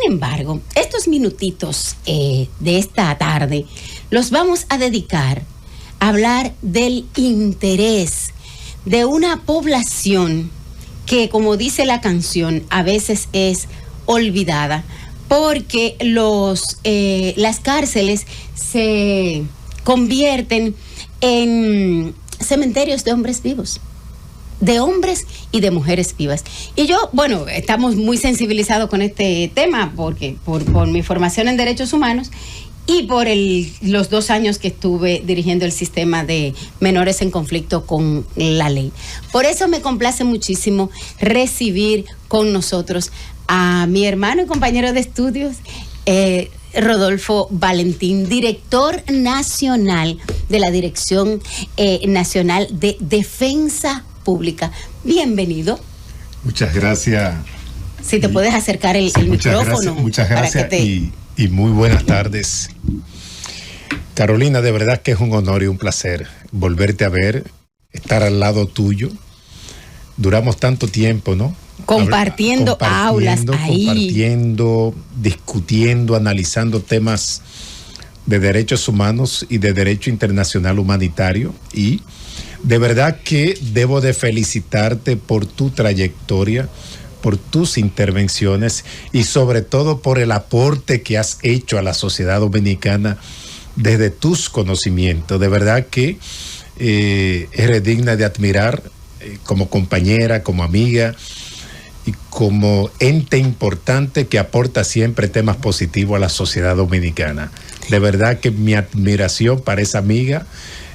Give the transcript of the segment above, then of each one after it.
embargo, estos minutitos de esta tarde los vamos a dedicar a hablar del interés de una población que, como dice la canción, a veces es olvidada, porque las cárceles se convierten en cementerios de hombres vivos, de hombres y de mujeres vivas. Y yo, bueno, estamos muy sensibilizados con este tema porque por mi formación en derechos humanos y por los 2 años que estuve dirigiendo el sistema de menores en conflicto con la ley. Por eso me complace muchísimo recibir con nosotros a mi hermano y compañero de estudios, Rodolfo Valentín, director nacional de la Dirección Nacional de Defensa Pública. Bienvenido. Muchas gracias. Si te puedes acercar el micrófono. Muchas gracias y muy buenas tardes. Carolina, de verdad que es un honor y un placer volverte a ver, estar al lado tuyo. Duramos tanto tiempo, ¿no? Compartiendo aulas ahí. Compartiendo, discutiendo, analizando temas de derechos humanos y de derecho internacional humanitario. Y de verdad que debo de felicitarte por tu trayectoria, por tus intervenciones y sobre todo por el aporte que has hecho a la sociedad dominicana desde tus conocimientos. De verdad que eres digna de admirar como compañera, como amiga y como ente importante que aporta siempre temas positivos a la sociedad dominicana. De verdad que mi admiración para esa amiga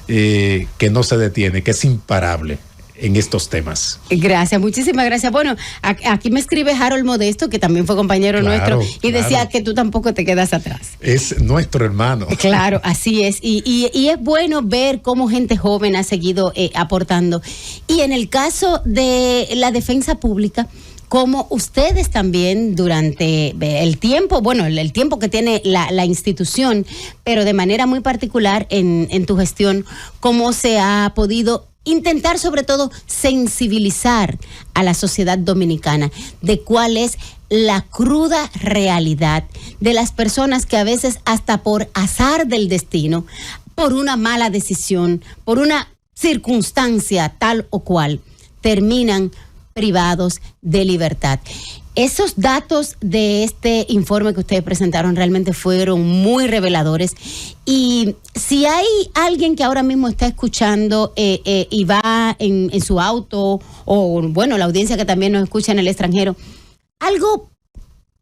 que no se detiene, que es imparable en estos temas. Gracias, muchísimas gracias. Bueno, aquí me escribe Harold Modesto, que también fue compañero nuestro, y decía que tú tampoco te quedas atrás. Es nuestro hermano. Claro, así es. Y es bueno ver cómo gente joven ha seguido aportando. Y en el caso de la defensa pública, como ustedes también durante el tiempo, bueno, el tiempo que tiene la institución, pero de manera muy particular en tu gestión, cómo se ha podido intentar sobre todo sensibilizar a la sociedad dominicana de cuál es la cruda realidad de las personas que a veces hasta por azar del destino, por una mala decisión, por una circunstancia tal o cual, terminan privados de libertad. Esos datos de este informe que ustedes presentaron realmente fueron muy reveladores, y si hay alguien que ahora mismo está escuchando y va en su auto, o bueno, la audiencia que también nos escucha en el extranjero, algo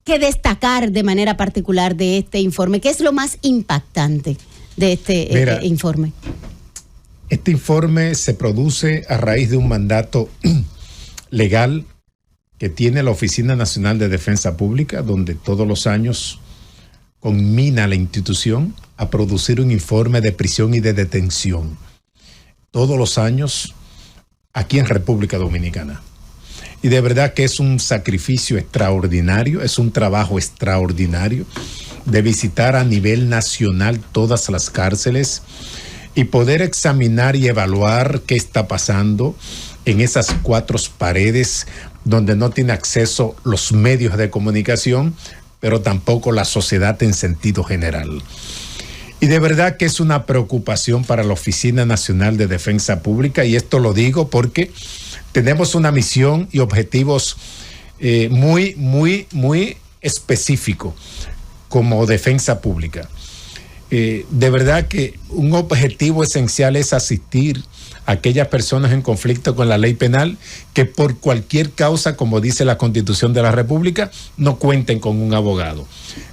que destacar de manera particular de este informe, ¿qué es lo más impactante de este informe? Este informe se produce a raíz de un mandato legal que tiene la Oficina Nacional de Defensa Pública, donde todos los años conmina a la institución a producir un informe de prisión y de detención. Todos los años aquí en República Dominicana. Y de verdad que es un sacrificio extraordinario, es un trabajo extraordinario de visitar a nivel nacional todas las cárceles y poder examinar y evaluar qué está pasando en esas 4 paredes donde no tiene acceso los medios de comunicación, pero tampoco la sociedad en sentido general. Y de verdad que es una preocupación para la Oficina Nacional de Defensa Pública, y esto lo digo porque tenemos una misión y objetivos muy específicos como defensa pública. De verdad que un objetivo esencial es asistir a aquellas personas en conflicto con la ley penal que por cualquier causa, como dice la Constitución de la República, no cuenten con un abogado.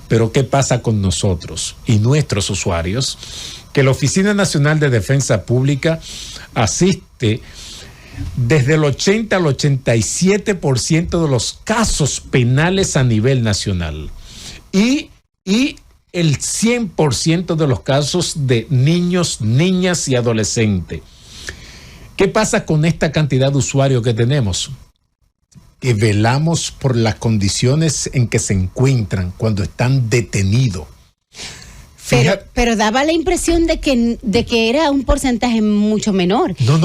Pero ¿qué pasa con nosotros y nuestros usuarios? Que la Oficina Nacional de Defensa Pública asiste desde el 80 al 87% de los casos penales a nivel nacional y el 100% de los casos de niños, niñas y adolescentes. ¿Qué pasa con esta cantidad de usuarios que tenemos? Que velamos por las condiciones en que se encuentran cuando están detenidos. Pero daba la impresión de que era un porcentaje mucho menor. No.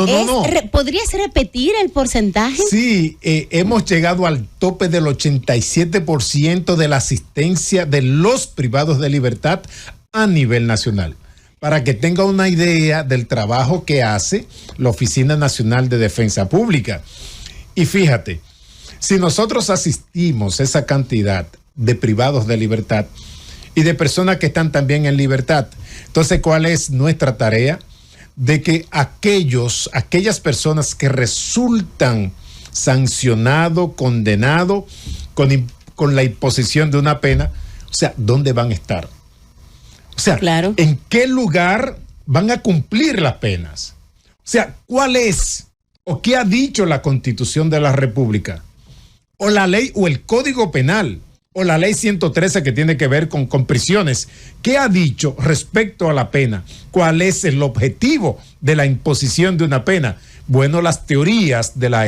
¿Podrías repetir el porcentaje? Sí, hemos llegado al tope del 87% de la asistencia de los privados de libertad a nivel nacional. Para que tenga una idea del trabajo que hace la Oficina Nacional de Defensa Pública. Y fíjate, si nosotros asistimos a esa cantidad de privados de libertad y de personas que están también en libertad, entonces, ¿cuál es nuestra tarea? De que aquellas personas que resultan sancionados, condenados con la imposición de una pena, o sea, ¿dónde van a estar? O sea, claro. ¿En qué lugar van a cumplir las penas? O sea, ¿cuál es o qué ha dicho la Constitución de la República? O la ley o el Código Penal o la ley 113 que tiene que ver con prisiones. ¿Qué ha dicho respecto a la pena? ¿Cuál es el objetivo de la imposición de una pena? Bueno, las teorías de la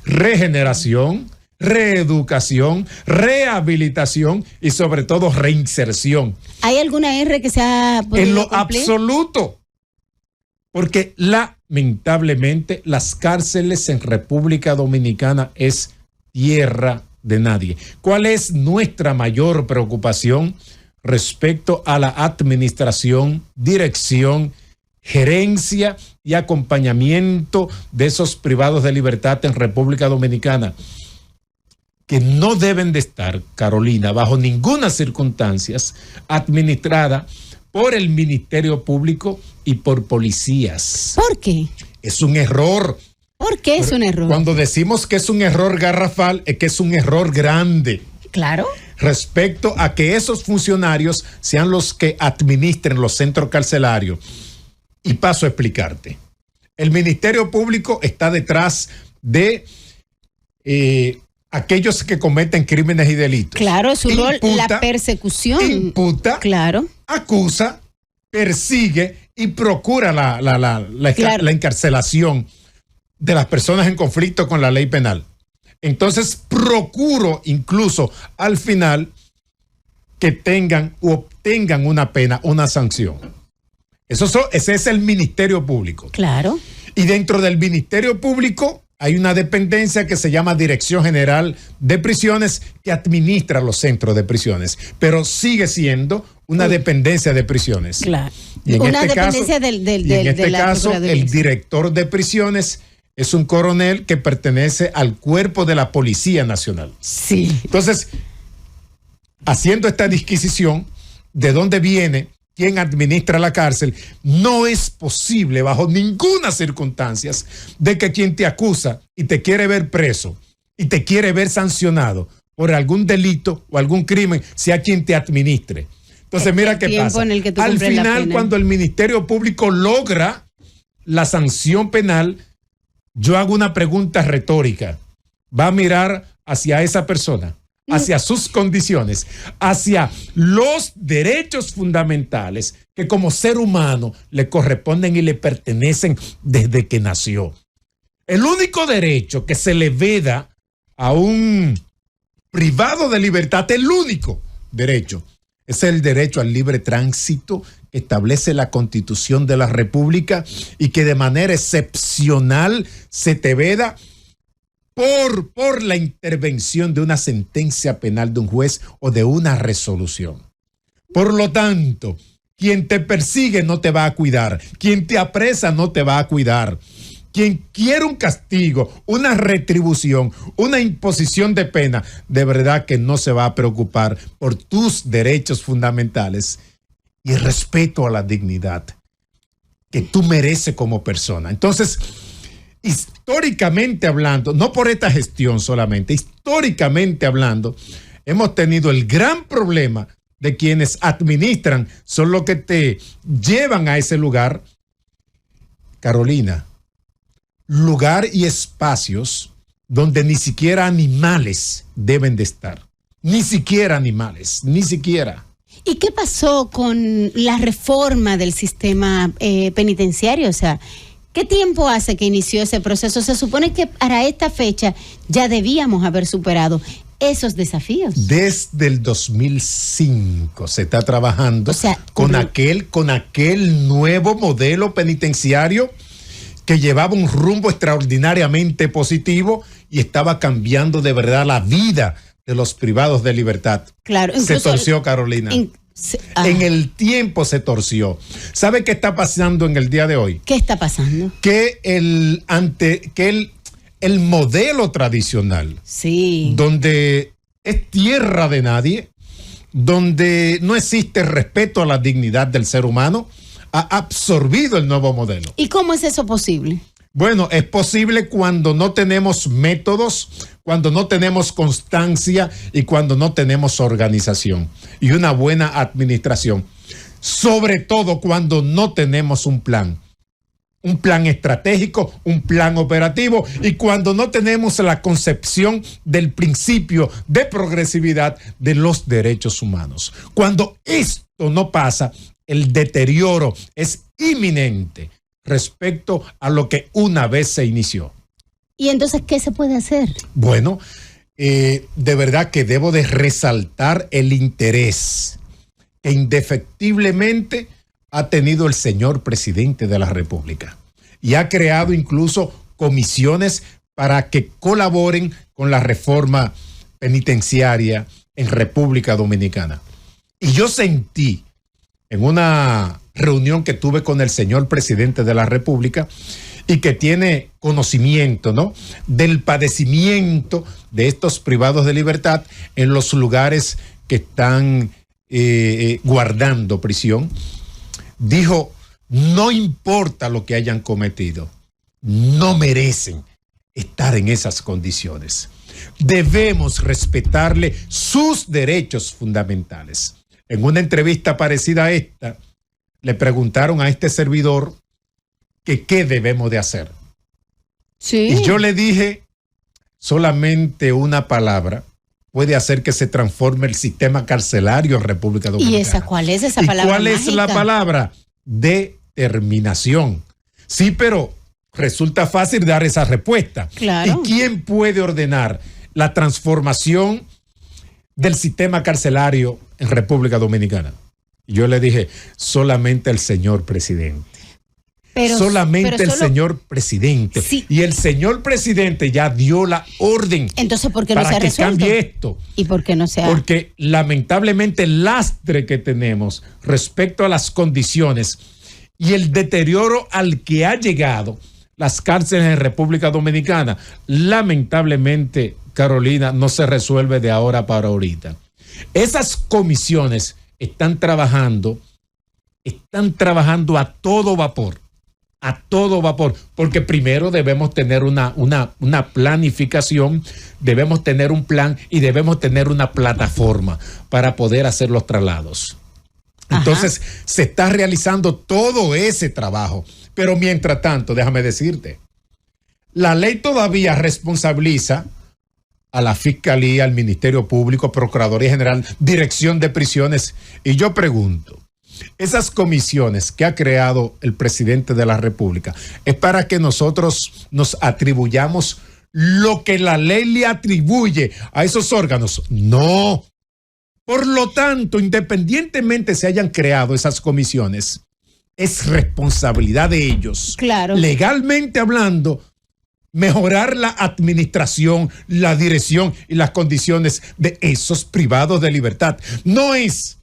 regeneración, reeducación, rehabilitación y sobre todo reinserción. ¿Hay alguna R que se ha podido en lo cumplir? Absoluto? Porque lamentablemente las cárceles en República Dominicana es tierra de nadie. ¿Cuál es nuestra mayor preocupación respecto a la administración, dirección, gerencia y acompañamiento de esos privados de libertad en República Dominicana? Que no deben de estar, Carolina, bajo ninguna circunstancia, administrada por el Ministerio Público y por policías. ¿Por qué? Es un error. ¿Por qué es un error? Cuando decimos que es un error garrafal, es que es un error grande. Claro. Respecto a que esos funcionarios sean los que administren los centros carcelarios. Y paso a explicarte. El Ministerio Público está detrás de aquellos que cometen crímenes y delitos. Claro, su rol, la persecución. Imputa, claro, acusa, persigue y procura la encarcelación de las personas en conflicto con la ley penal. Entonces, procuro incluso al final que tengan u obtengan una pena, una sanción. Ese es el Ministerio Público. Claro. Y dentro del Ministerio Público hay una dependencia que se llama Dirección General de Prisiones que administra los centros de prisiones, pero sigue siendo una dependencia de prisiones. Claro. Y en una este dependencia caso, el director de prisiones es un coronel que pertenece al cuerpo de la Policía Nacional. Sí. Entonces, haciendo esta disquisición de dónde viene, quién administra la cárcel, no es posible bajo ninguna circunstancia de que quien te acusa y te quiere ver preso y te quiere ver sancionado por algún delito o algún crimen sea quien te administre. Entonces, mira qué pasa. Al final, cuando el Ministerio Público logra la sanción penal, yo hago una pregunta retórica. ¿Va a mirar hacia esa persona, hacia sus condiciones, hacia los derechos fundamentales que como ser humano le corresponden y le pertenecen desde que nació? El único derecho que se le veda a un privado de libertad, el único derecho, es el derecho al libre tránsito que establece la Constitución de la República y que de manera excepcional se te veda por la intervención de una sentencia penal de un juez o de una resolución. Por lo tanto, quien te persigue no te va a cuidar, quien te apresa no te va a cuidar. Quien quiere un castigo, una retribución, una imposición de pena, de verdad que no se va a preocupar por tus derechos fundamentales y el respeto a la dignidad que tú mereces como persona. Entonces, históricamente hablando, no por esta gestión solamente, históricamente hablando, hemos tenido el gran problema de quienes administran, son los que te llevan a ese lugar, Carolina, lugar y espacios donde ni siquiera animales deben de estar. Ni siquiera animales, ni siquiera. ¿Y qué pasó con la reforma del sistema penitenciario? O sea, ¿qué tiempo hace que inició ese proceso? Se supone que para esta fecha ya debíamos haber superado esos desafíos? Desde el 2005 se está trabajando con aquel nuevo modelo penitenciario que llevaba un rumbo extraordinariamente positivo y estaba cambiando de verdad la vida de los privados de libertad. Claro, se torció, Carolina. En el tiempo se torció. ¿Sabe qué está pasando en el día de hoy? ¿Qué está pasando? Que el modelo tradicional, sí, donde es tierra de nadie, donde no existe respeto a la dignidad del ser humano, ha absorbido el nuevo modelo. ¿Y cómo es eso posible? Bueno, es posible cuando no tenemos métodos, cuando no tenemos constancia y cuando no tenemos organización y una buena administración. Sobre todo cuando no tenemos un plan estratégico, un plan operativo y cuando no tenemos la concepción del principio de progresividad de los derechos humanos. Cuando esto no pasa, el deterioro es inminente respecto a lo que una vez se inició. ¿Y entonces qué se puede hacer? Bueno, de verdad que debo de resaltar el interés que indefectiblemente ha tenido el señor presidente de la República y ha creado incluso comisiones para que colaboren con la reforma penitenciaria en República Dominicana. Y yo sentí en una reunión que tuve con el señor presidente de la República y que tiene conocimiento, ¿no?, del padecimiento de estos privados de libertad en los lugares que están guardando prisión, dijo: no importa lo que hayan cometido, no merecen estar en esas condiciones. Debemos respetarle sus derechos fundamentales. En una entrevista parecida a esta, le preguntaron a este servidor que qué debemos de hacer. Sí. Y yo le dije, solamente una palabra puede hacer que se transforme el sistema carcelario en República Dominicana. ¿Y esa cuál es esa palabra? ¿Y cuál mágica? es la palabra? Determinación. Sí, pero resulta fácil dar esa respuesta. Claro. ¿Y quién puede ordenar la transformación del sistema carcelario en República Dominicana? Y yo le dije, solamente el señor presidente. Solamente el señor presidente. Sí. Y el señor presidente ya dio la orden. Entonces, ¿por qué no se ha resuelto? Para que cambie esto. ¿Y por qué no se ha? Porque lamentablemente el lastre que tenemos respecto a las condiciones y el deterioro al que ha llegado las cárceles en República Dominicana, lamentablemente, Carolina, no se resuelve de ahora para ahorita. Esas comisiones están trabajando a todo vapor, porque primero debemos tener una planificación, debemos tener un plan y debemos tener una plataforma para poder hacer los traslados. Entonces, se está realizando todo ese trabajo, pero mientras tanto, déjame decirte, la ley todavía responsabiliza a la Fiscalía, al Ministerio Público, Procuraduría General, Dirección de Prisiones, y yo pregunto, esas comisiones que ha creado el presidente de la República es para que nosotros nos atribuyamos lo que la ley le atribuye a esos órganos. No. Por lo tanto, independientemente se hayan creado esas comisiones, es responsabilidad de ellos, claro, legalmente hablando, mejorar la administración, la dirección y las condiciones de esos privados de libertad. No es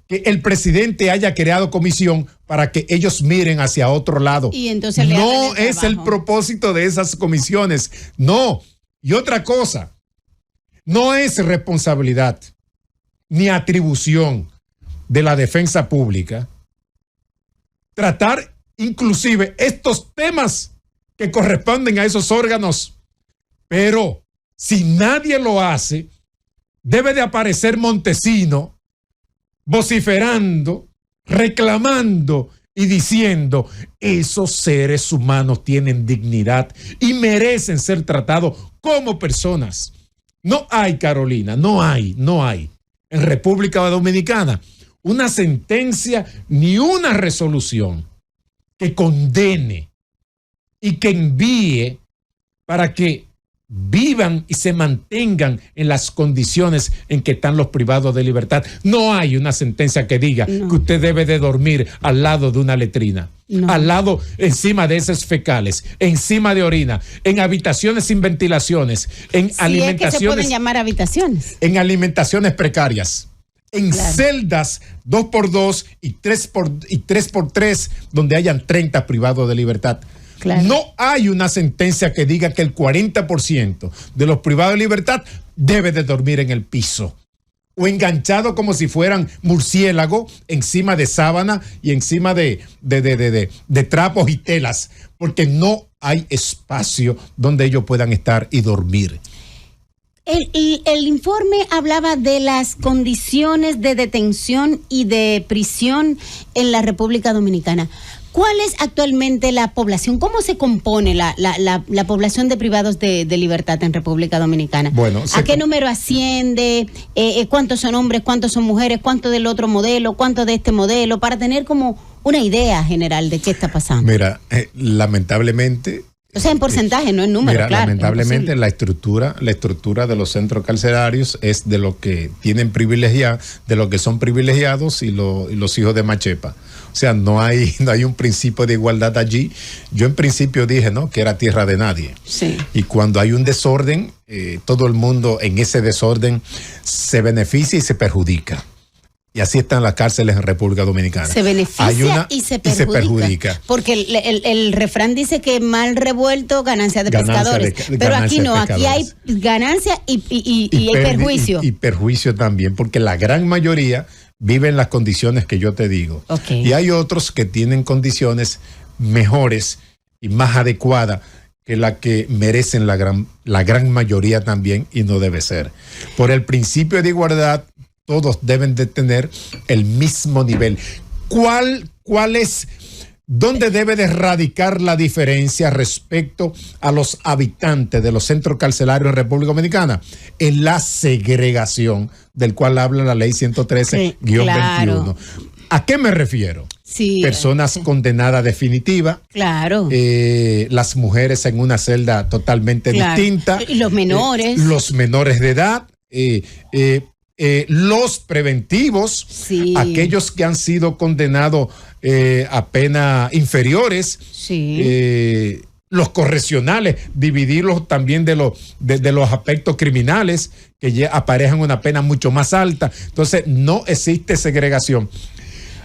que el presidente haya creado comisión para que ellos miren hacia otro lado. Y entonces no es el propósito de esas comisiones. No. Y otra cosa, no es responsabilidad ni atribución de la defensa pública tratar inclusive estos temas que corresponden a esos órganos. Pero si nadie lo hace, debe de aparecer Montesino vociferando, reclamando y diciendo: esos seres humanos tienen dignidad y merecen ser tratados como personas. No hay, Carolina, no hay en República Dominicana una sentencia ni una resolución que condene y que envíe para que vivan y se mantengan en las condiciones en que están los privados de libertad. No hay una sentencia que diga que usted debe de dormir al lado de una letrina, al lado, encima de heces fecales, encima de orina, en habitaciones sin ventilaciones, en alimentaciones. Es que se pueden llamar habitaciones. En alimentaciones precarias, en celdas 2x2 y 3x3, donde hayan 30 privados de libertad. Claro. No hay una sentencia que diga que el 40% de los privados de libertad debe de dormir en el piso o enganchado como si fueran murciélago encima de sábana y encima de trapos y telas, porque no hay espacio donde ellos puedan estar y dormir. El informe hablaba de las condiciones de detención y de prisión en la República Dominicana. ¿Cuál es actualmente la población? ¿Cómo se compone la población de privados de libertad en República Dominicana? Bueno, ¿a qué número asciende? ¿Cuántos son hombres? ¿Cuántos son mujeres? ¿Cuántos del otro modelo? ¿Cuántos de este modelo? Para tener como una idea general de qué está pasando. Mira, lamentablemente... O sea, en porcentaje, no en número, mira, claro. Lamentablemente la estructura de los centros carcelarios es de los que tienen privilegiados, de los que son privilegiados y los hijos de Machepa. O sea, no hay un principio de igualdad allí. Yo en principio dije, ¿no?, que era tierra de nadie. Sí. Y cuando hay un desorden, todo el mundo en ese desorden se beneficia y se perjudica. Y así están las cárceles en República Dominicana. Se beneficia y se perjudica. Porque el refrán dice que mal revuelto, ganancia de pescadores. Pero aquí no, aquí hay ganancia y hay perjuicio. Y perjuicio también, porque la gran mayoría vive en las condiciones que yo te digo. Okay. Y hay otros que tienen condiciones mejores y más adecuadas que la que merecen la gran mayoría también, y no debe ser. Por el principio de igualdad, todos deben de tener el mismo nivel. ¿Cuál es, dónde debe de radicar la diferencia respecto a los habitantes de los centros carcelarios en República Dominicana? En la segregación, del cual habla la ley 113-21. Claro. ¿A qué me refiero? Sí, personas condenadas definitiva. Claro. Las mujeres en una celda totalmente distinta. Y los menores. Los menores de edad. Los preventivos, sí, aquellos que han sido condenados a penas inferiores, sí, los correccionales, dividirlos también de los aspectos criminales que ya aparejan una pena mucho más alta. Entonces no existe segregación.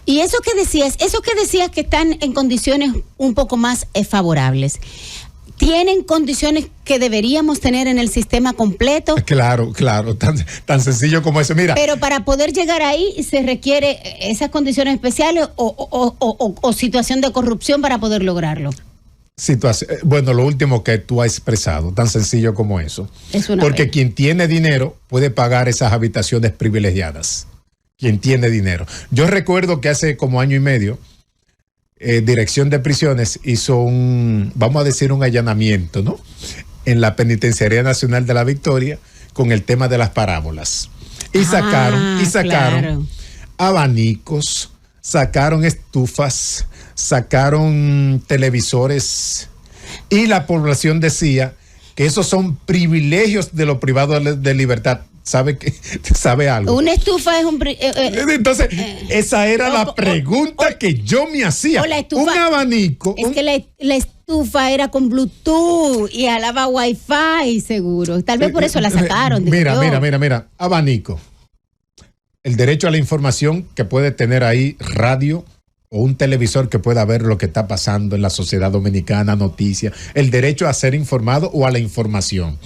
Y eso que decías que están en condiciones un poco más favorables, ¿tienen condiciones que deberíamos tener en el sistema completo? Claro, tan sencillo como eso. Mira. Pero para poder llegar ahí se requiere esas condiciones especiales o situación de corrupción para poder lograrlo. Bueno, lo último que tú has expresado, tan sencillo como eso. Porque quien tiene dinero puede pagar esas habitaciones privilegiadas. Quien tiene dinero. Yo recuerdo que hace como año y medio, Dirección de Prisiones hizo un allanamiento, ¿no?, en la Penitenciaría Nacional de la Victoria con el tema de las parábolas. Y sacaron claro, abanicos, sacaron estufas, sacaron televisores, y la población decía que esos son privilegios de los privados de libertad. ¿Sabe algo? Una estufa es un... Entonces, esa era la pregunta que yo me hacía. Un abanico. Es que la estufa era con Bluetooth y alaba Wi-Fi, seguro. Tal vez por eso la sacaron. Mira. Abanico. El derecho a la información que puede tener ahí radio o un televisor que pueda ver lo que está pasando en la sociedad dominicana, noticias. El derecho a ser informado o a la información.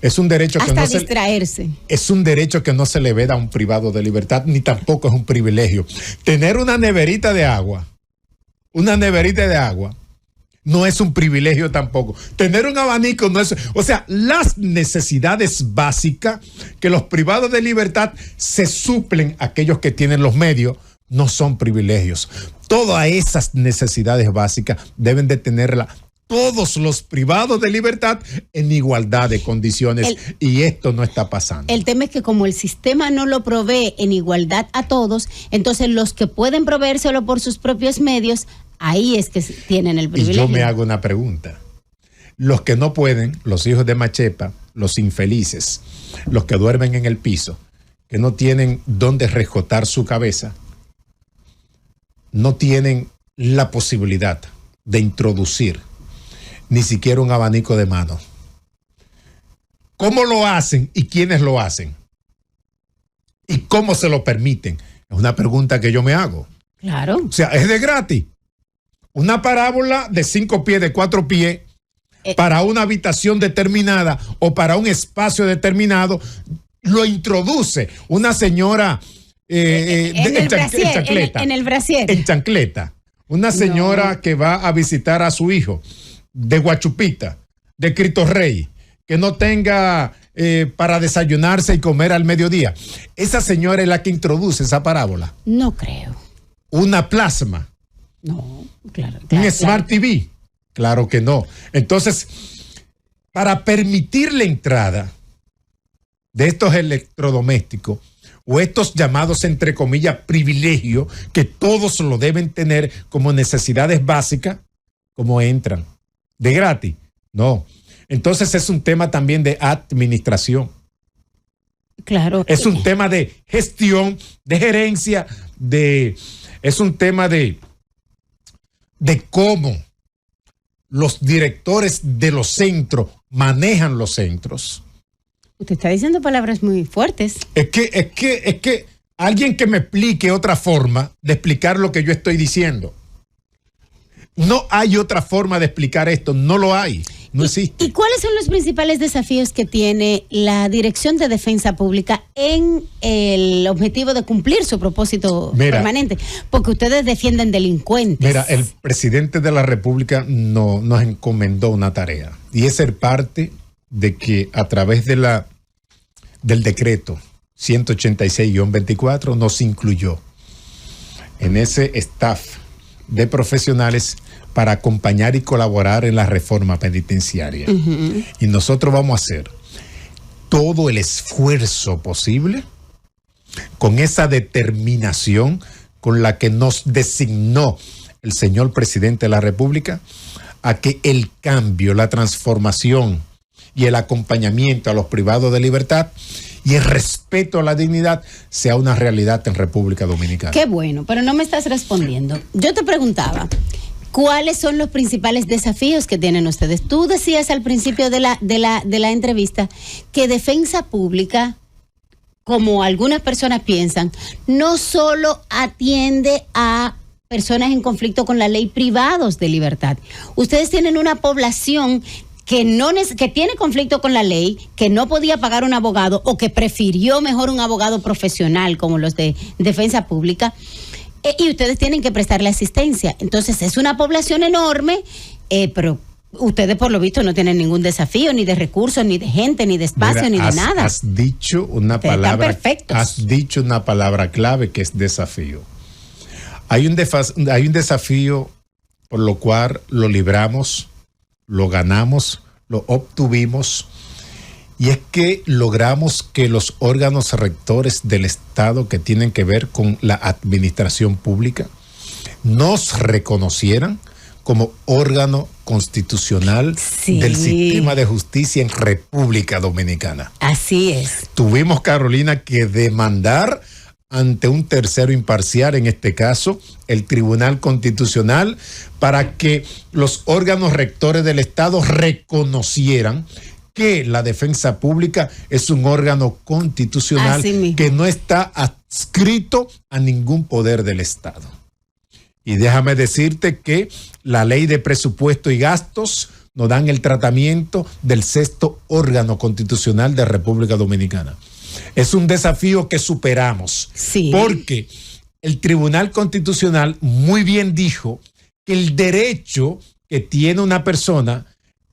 Es un derecho que hasta distraerse. Es un derecho que no se le veda a un privado de libertad, ni tampoco es un privilegio. Tener una neverita de agua no es un privilegio tampoco. Tener un abanico no es... O sea, las necesidades básicas que los privados de libertad se suplen a aquellos que tienen los medios, no son privilegios. Todas esas necesidades básicas deben de tenerla todos los privados de libertad en igualdad de condiciones, y esto no está pasando. El tema es que como el sistema no lo provee en igualdad a todos, entonces los que pueden proveérselo por sus propios medios, ahí es que tienen el privilegio. Y yo me hago una pregunta. Los que no pueden, los hijos de Machepa, los infelices, los que duermen en el piso, que no tienen dónde resguardar su cabeza, no tienen la posibilidad de introducir ni siquiera un abanico de mano. ¿Cómo lo hacen y quiénes lo hacen? ¿Y cómo se lo permiten? Es una pregunta que yo me hago. Claro. O sea, es de gratis. Una parábola de 5 pies, de 4 pies, para una habitación determinada o para un espacio determinado, lo introduce una señora en chancleta. En el brasier. En chancleta. Una señora que va a visitar a su hijo de Guachupita, de Cristo Rey, que no tenga para desayunarse y comer al mediodía. Esa señora es la que introduce esa parábola. No creo. Una plasma. No, claro. Un Smart TV. Claro que no. Entonces, para permitir la entrada de estos electrodomésticos o estos llamados, entre comillas, privilegios, que todos lo deben tener como necesidades básicas, ¿cómo entran? ¿De gratis? No. Entonces es un tema también de administración. Claro. Es un tema de gestión, de gerencia, es un tema de cómo los directores de los centros manejan los centros. Usted está diciendo palabras muy fuertes. Es que alguien que me explique otra forma de explicar lo que yo estoy diciendo. No hay otra forma de explicar esto, no lo hay, no existe. ¿Y cuáles son los principales desafíos que tiene la Dirección de Defensa Pública en el objetivo de cumplir su propósito permanente? Porque ustedes defienden delincuentes. Mira, el presidente de la República nos encomendó una tarea, y es ser parte de que a través del decreto 186-24 nos incluyó en ese staff de profesionales para acompañar y colaborar en la reforma penitenciaria. Uh-huh. Y nosotros vamos a hacer todo el esfuerzo posible con esa determinación con la que nos designó el señor presidente de la República a que el cambio, la transformación y el acompañamiento a los privados de libertad y el respeto a la dignidad sea una realidad en República Dominicana. Qué bueno, pero no me estás respondiendo. Yo te preguntaba, ¿cuáles son los principales desafíos que tienen ustedes? Tú decías al principio de la entrevista que Defensa Pública, como algunas personas piensan, no solo atiende a personas en conflicto con la ley privados de libertad. Ustedes tienen una población que tiene conflicto con la ley, que no podía pagar un abogado o que prefirió mejor un abogado profesional como los de Defensa Pública, y ustedes tienen que prestarle asistencia. Entonces es una población enorme, pero ustedes por lo visto no tienen ningún desafío, ni de recursos, ni de gente, ni de espacio, ni de nada. Has dicho una palabra clave, que es desafío. Hay un desafío por lo cual lo libramos, lo ganamos, lo obtuvimos, y es que logramos que los órganos rectores del Estado que tienen que ver con la administración pública nos reconocieran como órgano constitucional del sistema de justicia en República Dominicana. Así es. Tuvimos, Carolina, que demandar ante un tercero imparcial, en este caso el Tribunal Constitucional, para que los órganos rectores del Estado reconocieran que la defensa pública es un órgano constitucional que no está adscrito a ningún poder del Estado. Y déjame decirte que la ley de presupuesto y gastos nos dan el tratamiento del sexto órgano constitucional de República Dominicana. Es un desafío que superamos, porque el Tribunal Constitucional muy bien dijo que el derecho que tiene una persona,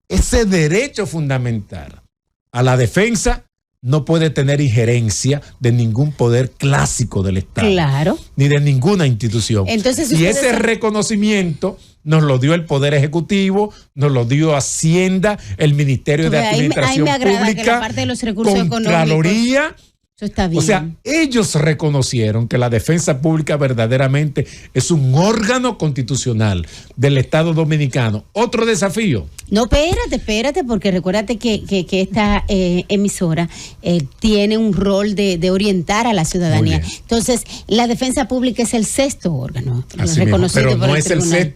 ese derecho fundamental a la defensa, no puede tener injerencia de ningún poder clásico del Estado. Claro. Ni de ninguna institución. Entonces, y ese reconocimiento nos lo dio el Poder Ejecutivo, nos lo dio Hacienda, el Ministerio de Administración Pública, que la parte de los recursos Contraloría, Eso está bien. O sea, ellos reconocieron que la defensa pública verdaderamente es un órgano constitucional del Estado Dominicano. Otro desafío. No, espérate, porque recuérdate que esta emisora tiene un rol de orientar a la ciudadanía. Entonces, la defensa pública es el sexto órgano reconocido pero por no el es tribunal.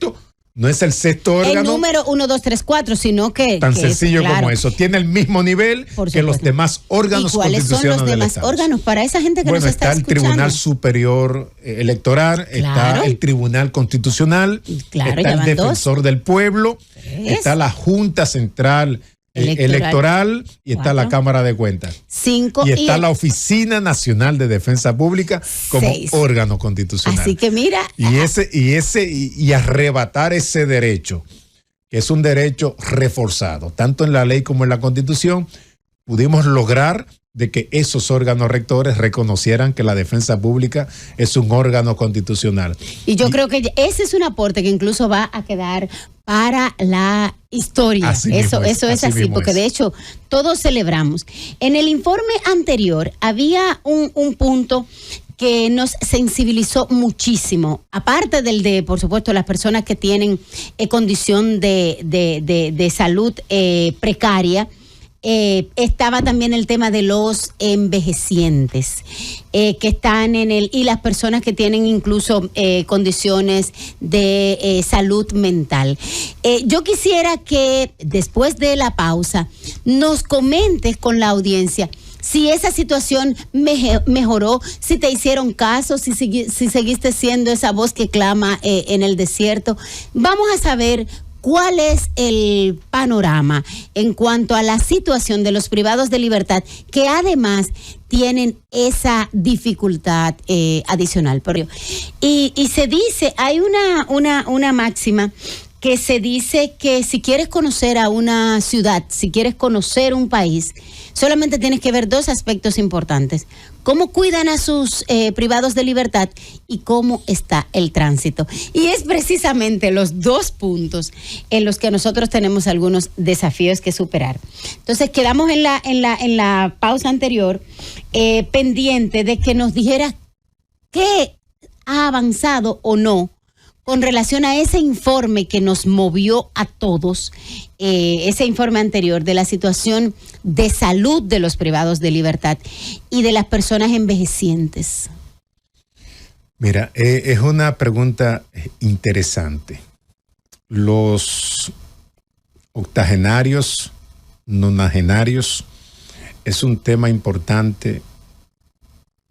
No es el sexto órgano. El número 1, 2, 3, 4, sino que... Tan que sencillo claro, como eso. Tiene el mismo nivel que los demás órganos constitucionales. ¿Y cuáles son los demás órganos para esa gente que nos está escuchando? Está el Tribunal Superior Electoral, está el Tribunal Constitucional, está el Defensor del Pueblo, está la Junta Central Electoral y está la Cámara de Cuentas. 5 y está la Oficina Nacional de Defensa Pública como 6 órgano constitucional. Así que mira, y arrebatar ese derecho, que es un derecho reforzado, tanto en la ley como en la Constitución, pudimos lograr de que esos órganos rectores reconocieran que la defensa pública es un órgano constitucional. Y yo creo que ese es un aporte que incluso va a quedar para la historia. Eso es así, porque de hecho todos celebramos. En el informe anterior había un punto que nos sensibilizó muchísimo, aparte del de, por supuesto, las personas que tienen condición de salud precaria. Estaba también el tema de los envejecientes que están y las personas que tienen incluso condiciones de salud mental. Yo quisiera que después de la pausa nos comentes con la audiencia si esa situación mejoró, si te hicieron caso, si seguiste siendo esa voz que clama en el desierto. Vamos a saber ¿cuál es el panorama en cuanto a la situación de los privados de libertad que además tienen esa dificultad adicional? Y se dice, hay una máxima que se dice que si quieres conocer a una ciudad, si quieres conocer un país, solamente tienes que ver dos aspectos importantes: cómo cuidan a sus privados de libertad y cómo está el tránsito. Y es precisamente los dos puntos en los que nosotros tenemos algunos desafíos que superar. Entonces quedamos en la pausa anterior pendiente de que nos dijera qué ha avanzado o no con relación a ese informe que nos movió a todos, ese informe anterior de la situación de salud de los privados de libertad y de las personas envejecientes. Mira, es una pregunta interesante. Los octogenarios, nonagenarios, es un tema importante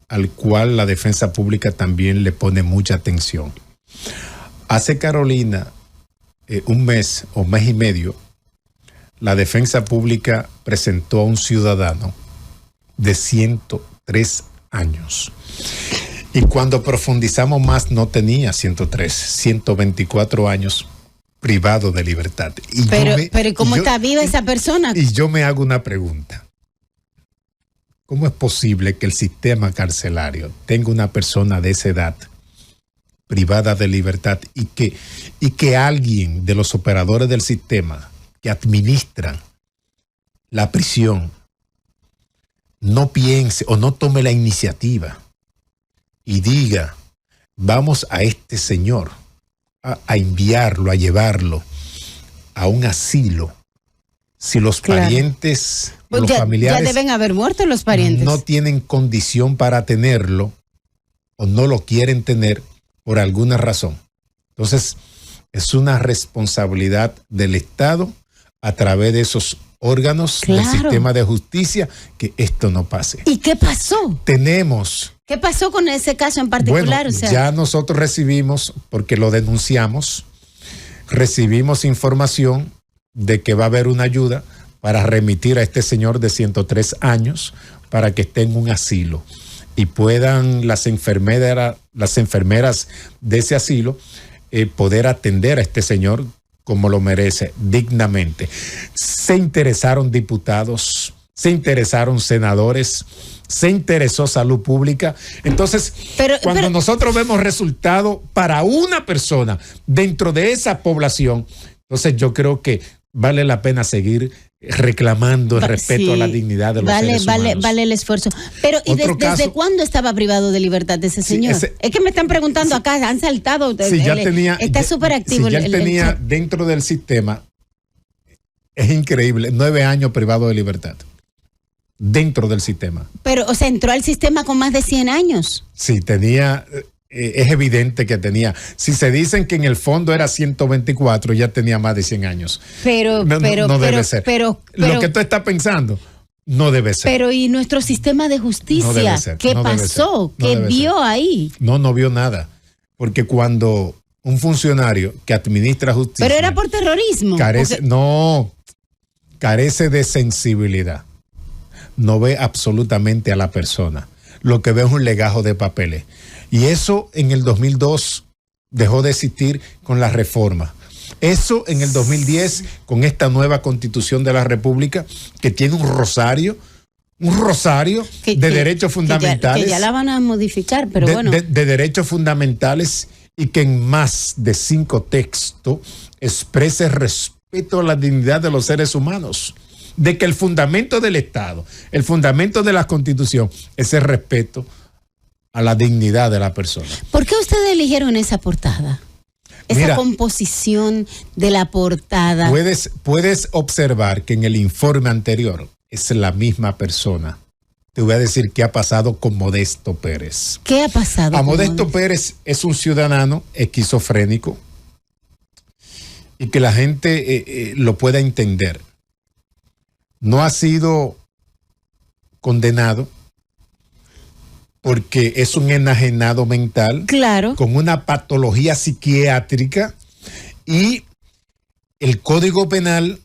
al cual la defensa pública también le pone mucha atención. Hace Carolina un mes o mes y medio, la defensa pública presentó a un ciudadano de 103 años. Y cuando profundizamos más, no tenía 103, 124 años privado de libertad. Pero ¿cómo está viva esa persona? Y yo me hago una pregunta. ¿Cómo es posible que el sistema carcelario tenga una persona de esa edad privada de libertad y que alguien de los operadores del sistema que administran la prisión no piense o no tome la iniciativa y diga: vamos a este señor a enviarlo, a llevarlo a un asilo? Si los parientes, pues los familiares ya deben haber muerto los parientes, no tienen condición para tenerlo o no lo quieren tener por alguna razón. Entonces, es una responsabilidad del Estado a través de esos órganos del sistema de justicia que esto no pase. ¿Y qué pasó? ¿Qué pasó con ese caso en particular? Bueno, ya nosotros recibimos, porque lo denunciamos, recibimos información de que va a haber una ayuda para remitir a este señor de 103 años para que esté en un asilo y puedan las enfermeras de ese asilo poder atender a este señor como lo merece, dignamente. Se interesaron diputados, se interesaron senadores, se interesó salud pública. Entonces, cuando nosotros vemos resultado para una persona dentro de esa población, entonces yo creo que vale la pena seguir reclamando el respeto a la dignidad de los seres humanos. Vale el esfuerzo. Pero ¿y desde cuándo estaba privado de libertad ese señor? Es que me están preguntando acá, han saltado. Está súper activo. Ya tenía dentro del sistema, es increíble, 9 años privado de libertad. Dentro del sistema. Pero, o sea, entró al sistema con más de 100 años. Sí, tenía... es evidente que tenía. Si se dicen que en el fondo era 124, ya tenía más de 100 años. No debe ser. Pero lo que tú estás pensando no debe ser. Pero ¿y nuestro sistema de justicia? No debe ser, ¿Qué pasó? ¿Qué vio ahí? No vio nada. Porque cuando un funcionario que administra justicia... Pero era por terrorismo. Carece de sensibilidad. No ve absolutamente a la persona. Lo que ve es un legajo de papeles. Y eso en el 2002 dejó de existir con la reforma. Eso en el 2010 con esta nueva Constitución de la República que tiene un rosario de derechos fundamentales. Que ya la van a modificar, pero bueno. De derechos fundamentales y que en más de 5 textos exprese respeto a la dignidad de los seres humanos. De que el fundamento del Estado, el fundamento de la Constitución es el respeto a la dignidad de la persona. ¿Por qué ustedes eligieron esa portada? Esa composición de la portada. Puedes observar que en el informe anterior es la misma persona. Te voy a decir qué ha pasado con Modesto Pérez. ¿Qué ha pasado? Modesto Pérez es un ciudadano esquizofrénico y que la gente lo pueda entender. No ha sido condenado porque es un enajenado mental, claro, con una patología psiquiátrica, y el Código Penal,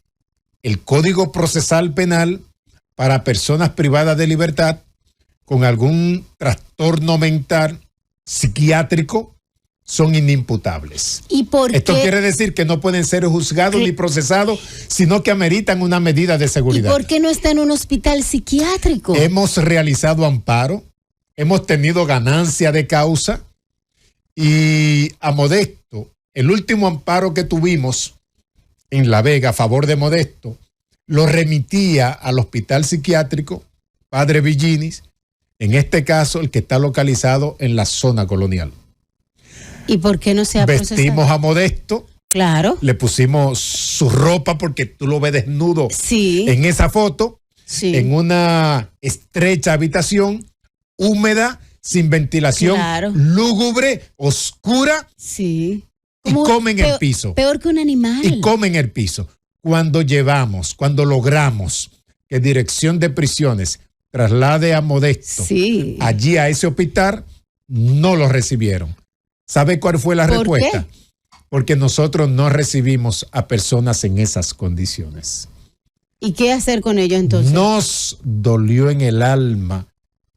el Código Procesal Penal para personas privadas de libertad con algún trastorno mental psiquiátrico son inimputables. ¿Y por qué? Esto quiere decir que no pueden ser juzgados ni procesados, sino que ameritan una medida de seguridad. ¿Y por qué no está en un hospital psiquiátrico? Hemos realizado amparo, hemos tenido ganancia de causa, y a Modesto, el último amparo que tuvimos en La Vega a favor de Modesto, lo remitía al hospital psiquiátrico Padre Villinis, en este caso el que está localizado en la zona colonial. ¿Y por qué no se ha procesado? Vestimos a Modesto. Claro. Le pusimos su ropa porque tú lo ves desnudo en esa foto, en una estrecha habitación, húmeda, sin ventilación, lúgubre, oscura. Sí. Y come en el piso. Peor que un animal. Y come en el piso. Cuando logramos que Dirección de Prisiones traslade a Modesto allí a ese hospital, no lo recibieron. ¿Sabe cuál fue la respuesta? ¿Qué? Porque nosotros no recibimos a personas en esas condiciones. ¿Y qué hacer con ellos entonces? Nos dolió en el alma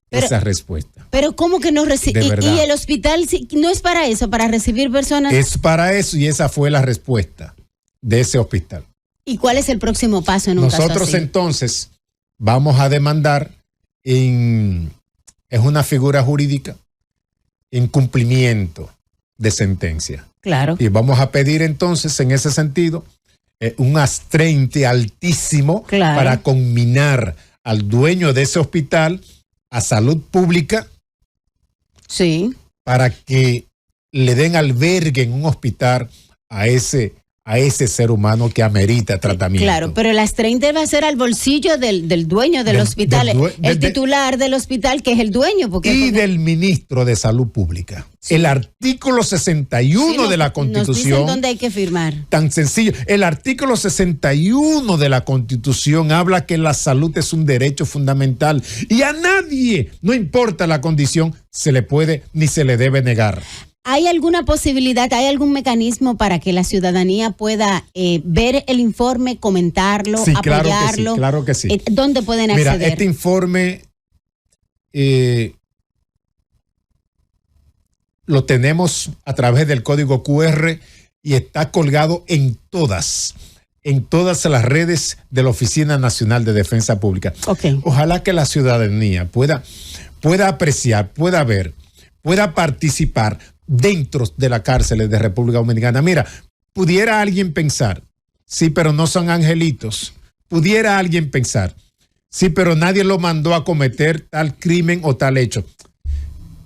esa respuesta. Pero ¿cómo que no recibe? ¿Y el hospital no es para eso, para recibir personas? Es para eso, y esa fue la respuesta de ese hospital. ¿Y cuál es el próximo paso en un caso así? Nosotros entonces vamos a demandar es una figura jurídica, en cumplimiento de sentencia. Claro. Y vamos a pedir entonces en ese sentido un astrente altísimo para conminar al dueño de ese hospital a salud pública, para que le den albergue en un hospital a ese ser humano que amerita tratamiento. Claro, pero el astrente va a ser al bolsillo del dueño del hospital, el titular del hospital, que es el dueño. Del ministro de Salud Pública. El artículo 61 de la Constitución. Nos dicen dónde hay que firmar. Tan sencillo. El artículo 61 de la Constitución habla que la salud es un derecho fundamental y a nadie, no importa la condición, se le puede ni se le debe negar. ¿Hay alguna posibilidad, hay algún mecanismo para que la ciudadanía pueda ver el informe, comentarlo, apoyarlo? Claro que sí. ¿Dónde pueden acceder? Mira, este informe lo tenemos a través del código QR y está colgado en todas las redes de la Oficina Nacional de Defensa Pública. Ojalá que la ciudadanía pueda apreciar, pueda ver, pueda participar dentro de las cárceles de República Dominicana. Mira, pudiera alguien pensar, sí, pero no son angelitos. pudiera alguien pensar, sí, pero nadie lo mandó a cometer tal crimen o tal hecho.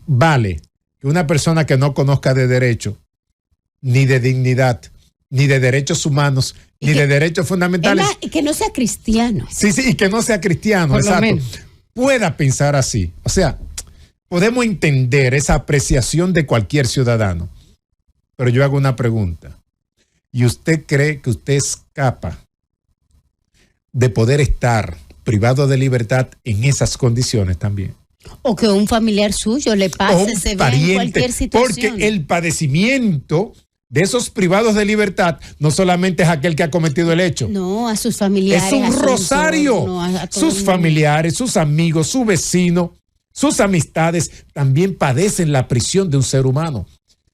Vale, que una persona que no conozca de derecho, ni de dignidad, ni de derechos humanos, ni de derechos fundamentales. Que no sea cristiano. Sí, y que no sea cristiano, por exacto. Lo menos. Pueda pensar así. O sea, podemos entender esa apreciación de cualquier ciudadano. Pero yo hago una pregunta. ¿Y usted cree que usted es capaz de poder estar privado de libertad en esas condiciones también? O que un familiar suyo le pase, se vea en cualquier situación. Porque el padecimiento de esos privados de libertad no solamente es aquel que ha cometido el hecho. No, a sus familiares. Es un rosario. Sus familiares, sus amigos, su vecino, sus amistades también padecen la prisión de un ser humano.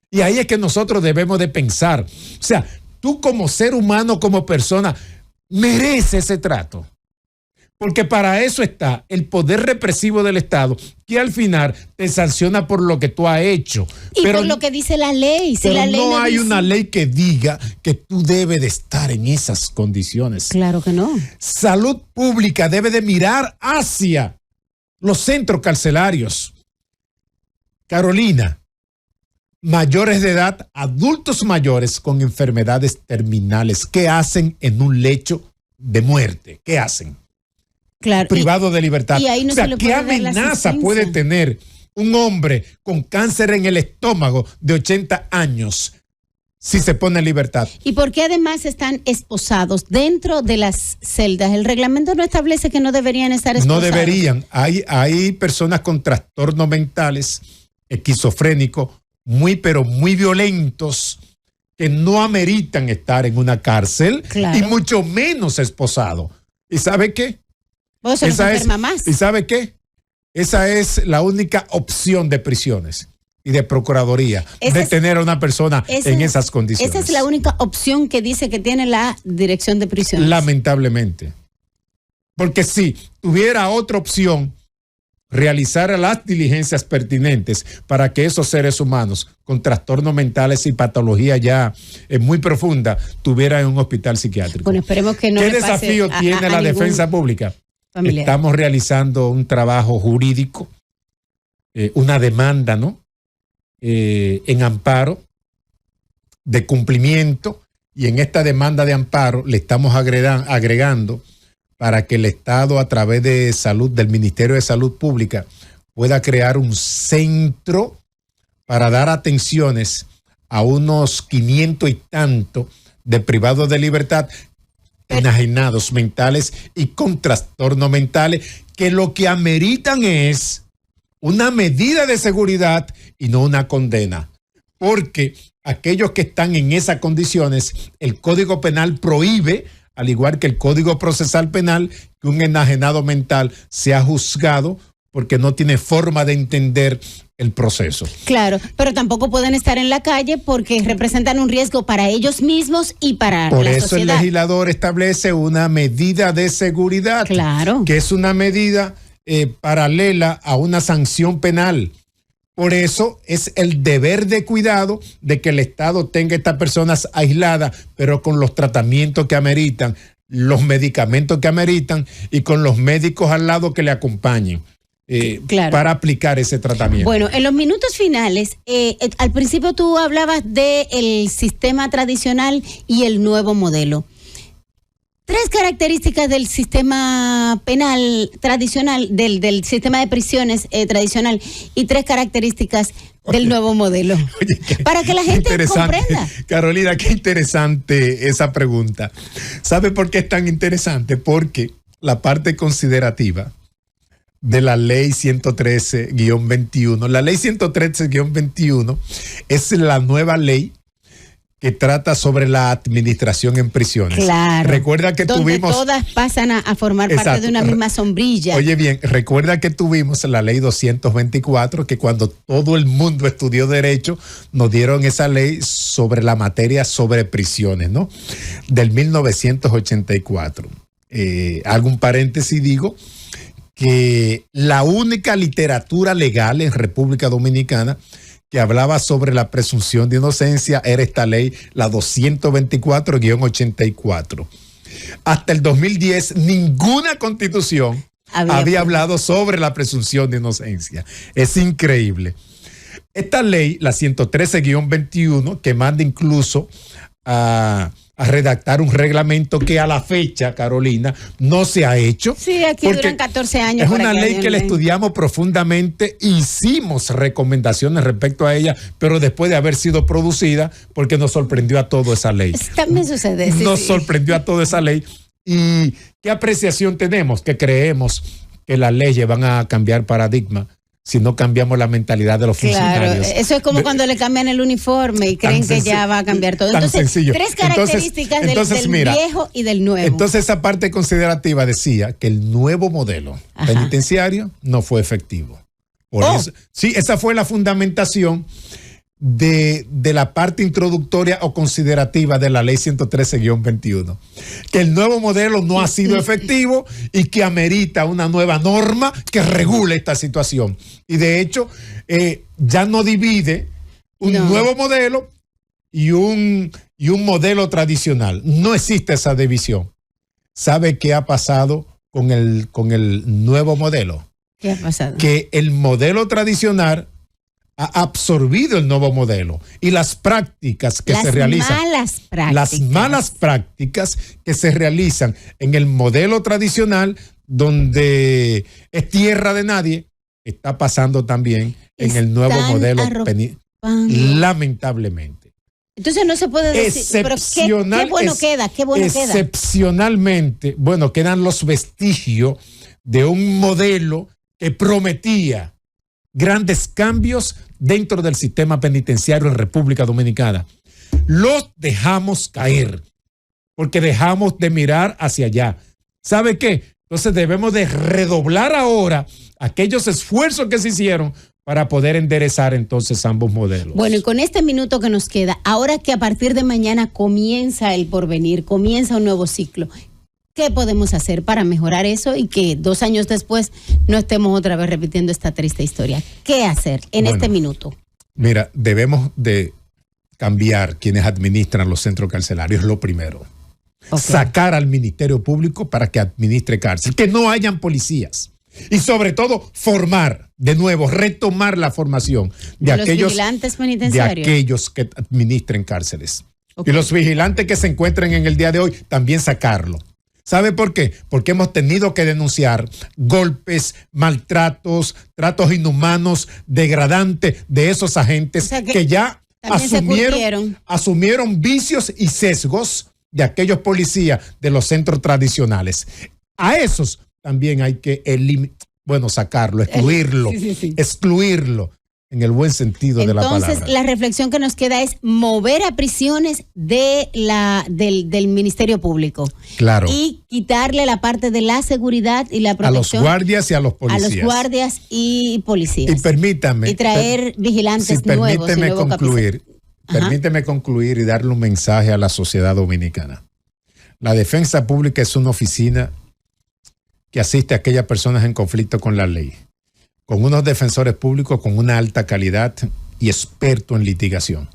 Y ahí es que nosotros debemos de pensar. O sea, tú como ser humano, como persona, mereces ese trato. Porque para eso está el poder represivo del Estado, que al final te sanciona por lo que tú has hecho. Y pero, por lo que dice la ley. Si pero la ley no hay dice... una ley que diga que tú debes de estar en esas condiciones. Claro que no. Salud pública debe de mirar hacia los centros carcelarios. Carolina, mayores de edad, adultos mayores con enfermedades terminales, ¿qué hacen en un lecho de muerte? ¿Qué hacen? Claro, privado de libertad. Y ahí no, o sea, se le ¿qué puede dar amenaza puede tener un hombre con cáncer en el estómago de 80 años si se pone en libertad? ¿Y por qué además están esposados dentro de las celdas? El reglamento no establece que no deberían estar esposados. No deberían. Hay personas con trastornos mentales, esquizofrénicos, pero muy violentos, que no ameritan estar en una cárcel, claro, y mucho menos esposados. ¿Y sabe qué? ¿Y sabe qué? Esa es la única opción de prisiones y de procuraduría, de tener a una persona en esas condiciones. Esa es la única opción que dice que tiene la dirección de prisiones. Lamentablemente. Porque si tuviera otra opción, realizar las diligencias pertinentes para que esos seres humanos con trastornos mentales y patología ya muy profunda tuvieran un hospital psiquiátrico. Bueno, esperemos que no. ¿Qué desafío tiene la defensa pública? Familiar. Estamos realizando un trabajo jurídico, una demanda, ¿no? En amparo de cumplimiento, y en esta demanda de amparo le estamos agregando para que el Estado, a través de salud, del Ministerio de Salud Pública, pueda crear un centro para dar atenciones a unos 500 y tanto de privados de libertad, enajenados mentales y con trastornos mentales, que lo que ameritan es una medida de seguridad y no una condena. Porque aquellos que están en esas condiciones, el Código Penal prohíbe, al igual que el Código Procesal Penal, que un enajenado mental sea juzgado porque no tiene forma de entender el proceso. Claro, pero tampoco pueden estar en la calle porque representan un riesgo para ellos mismos y para la sociedad. Por eso el legislador establece una medida de seguridad, claro, que es una medida paralela a una sanción penal. Por eso es el deber de cuidado de que el Estado tenga estas personas aisladas, pero con los tratamientos que ameritan, los medicamentos que ameritan y con los médicos al lado que le acompañen. Claro, para aplicar ese tratamiento. Bueno, en los minutos finales, al principio tú hablabas del sistema tradicional y el nuevo modelo. 3 características del sistema penal tradicional, del sistema de prisiones tradicional, y 3 características del nuevo modelo. Para que la gente comprenda. Carolina, qué interesante esa pregunta. ¿Sabe por qué es tan interesante? Porque la parte considerativa de la ley 113-21. La ley 113-21 es la nueva ley que trata sobre la administración en prisiones. Claro. Recuerda que donde todas pasan a formar parte de una misma sombrilla. Oye bien, recuerda que tuvimos la ley 224, que cuando todo el mundo estudió derecho, nos dieron esa ley sobre la materia sobre prisiones, ¿no? Del 1984. Hago un paréntesis y digo que la única literatura legal en República Dominicana que hablaba sobre la presunción de inocencia era esta ley, la 224-84. Hasta el 2010, ninguna constitución había hablado sobre la presunción de inocencia. Es increíble. Esta ley, la 113-21, que manda incluso a redactar un reglamento que a la fecha, Carolina, no se ha hecho. Sí, aquí duran 14 años. Es una ley que la estudiamos profundamente, hicimos recomendaciones respecto a ella, pero después de haber sido producida, porque nos sorprendió a todo esa ley. También sucede. Nos sorprendió a toda esa ley. ¿Y qué apreciación tenemos? Que creemos que las leyes van a cambiar paradigma si no cambiamos la mentalidad de los funcionarios. Claro, eso es como cuando le cambian el uniforme y creen que ya va a cambiar todo. Entonces, tres características del viejo y del nuevo. Entonces, esa parte considerativa decía que el nuevo modelo penitenciario no fue efectivo. Por eso, sí, esa fue la fundamentación de la parte introductoria o considerativa de la ley 113-21, que el nuevo modelo no ha sido efectivo y que amerita una nueva norma que regule esta situación. Y de hecho, ya no divide un nuevo modelo y un modelo tradicional. No existe esa división. ¿Sabe qué ha pasado con el nuevo modelo? ¿Qué ha pasado? Que el modelo tradicional ha absorbido el nuevo modelo y las prácticas que se realizan, las malas prácticas que se realizan en el modelo tradicional, donde es tierra de nadie, está pasando también en el nuevo modelo lamentablemente. Entonces no se puede decir, pero qué bueno queda, excepcionalmente, bueno, quedan los vestigios de un modelo que prometía grandes cambios dentro del sistema penitenciario en República Dominicana. Los dejamos caer porque dejamos de mirar hacia allá. ¿Sabe qué? Entonces debemos de redoblar ahora aquellos esfuerzos que se hicieron para poder enderezar entonces ambos modelos. Bueno, y con este minuto que nos queda, ahora que a partir de mañana comienza el porvenir, comienza un nuevo ciclo, ¿qué podemos hacer para mejorar eso y que 2 años después no estemos otra vez repitiendo esta triste historia? ¿Qué hacer en este minuto? Mira, debemos de cambiar quienes administran los centros carcelarios, lo primero. Sacar al Ministerio Público para que administre cárcel, que no hayan policías. Y sobre todo, formar de nuevo, retomar la formación de aquellos vigilantes penitenciarios, de aquellos que administren cárceles. Y los vigilantes que se encuentren en el día de hoy, también sacarlo. ¿Sabe por qué? Porque hemos tenido que denunciar golpes, maltratos, tratos inhumanos, degradantes de esos agentes, que ya asumieron vicios y sesgos de aquellos policías de los centros tradicionales. A esos también hay que sacarlo, excluirlo, excluirlo en el buen sentido de la palabra. Entonces, la reflexión que nos queda es mover a prisiones del Ministerio Público. Claro. Y quitarle la parte de la seguridad y la protección. A los guardias y a los policías. A los guardias y policías. Y permítame. Y traer vigilantes nuevos. Permíteme concluir y darle un mensaje a la sociedad dominicana. La defensa pública es una oficina que asiste a aquellas personas en conflicto con la ley, con unos defensores públicos con una alta calidad y expertos en litigación.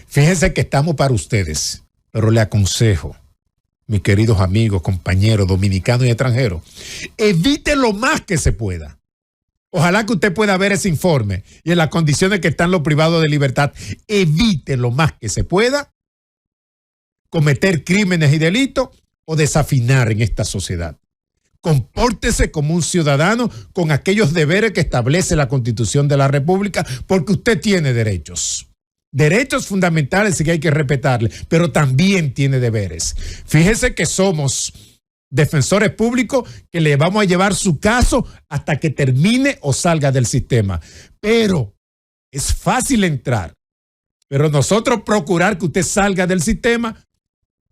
Fíjense que estamos para ustedes, pero le aconsejo, mis queridos amigos, compañeros dominicanos y extranjeros, evite lo más que se pueda. Ojalá que usted pueda ver ese informe y en las condiciones que están los privados de libertad, evite lo más que se pueda cometer crímenes y delitos o desafinar en esta sociedad. Compórtese como un ciudadano con aquellos deberes que establece la Constitución de la República, porque usted tiene derechos fundamentales y que hay que respetarle, pero también tiene deberes. Fíjese que somos defensores públicos que le vamos a llevar su caso hasta que termine o salga del sistema. Pero es fácil entrar, pero nosotros procurar que usted salga del sistema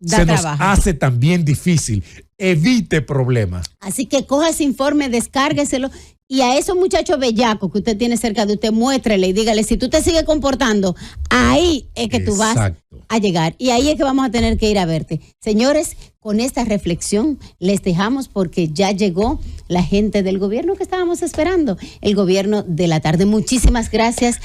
se nos hace también difícil. Evite problemas. Así que coja ese informe, descárgueselo Y a esos muchachos bellacos que usted tiene cerca de usted, muéstrele y dígale, si tú te sigues comportando, ahí es que tú vas a llegar. Y ahí es que vamos a tener que ir a verte. Señores, con esta reflexión les dejamos porque ya llegó la gente del gobierno que estábamos esperando, el gobierno de la tarde. Muchísimas gracias,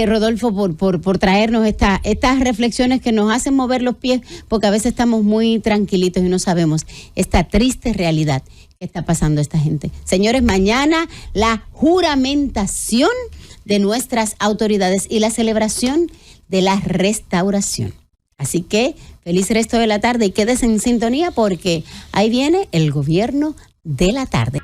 Rodolfo, por traernos estas reflexiones que nos hacen mover los pies, porque a veces estamos muy tranquilitos y no sabemos esta triste realidad que está pasando esta gente. Señores, mañana la juramentación de nuestras autoridades y la celebración de la restauración. Así que feliz resto de la tarde y quédese en sintonía porque ahí viene el gobierno de la tarde.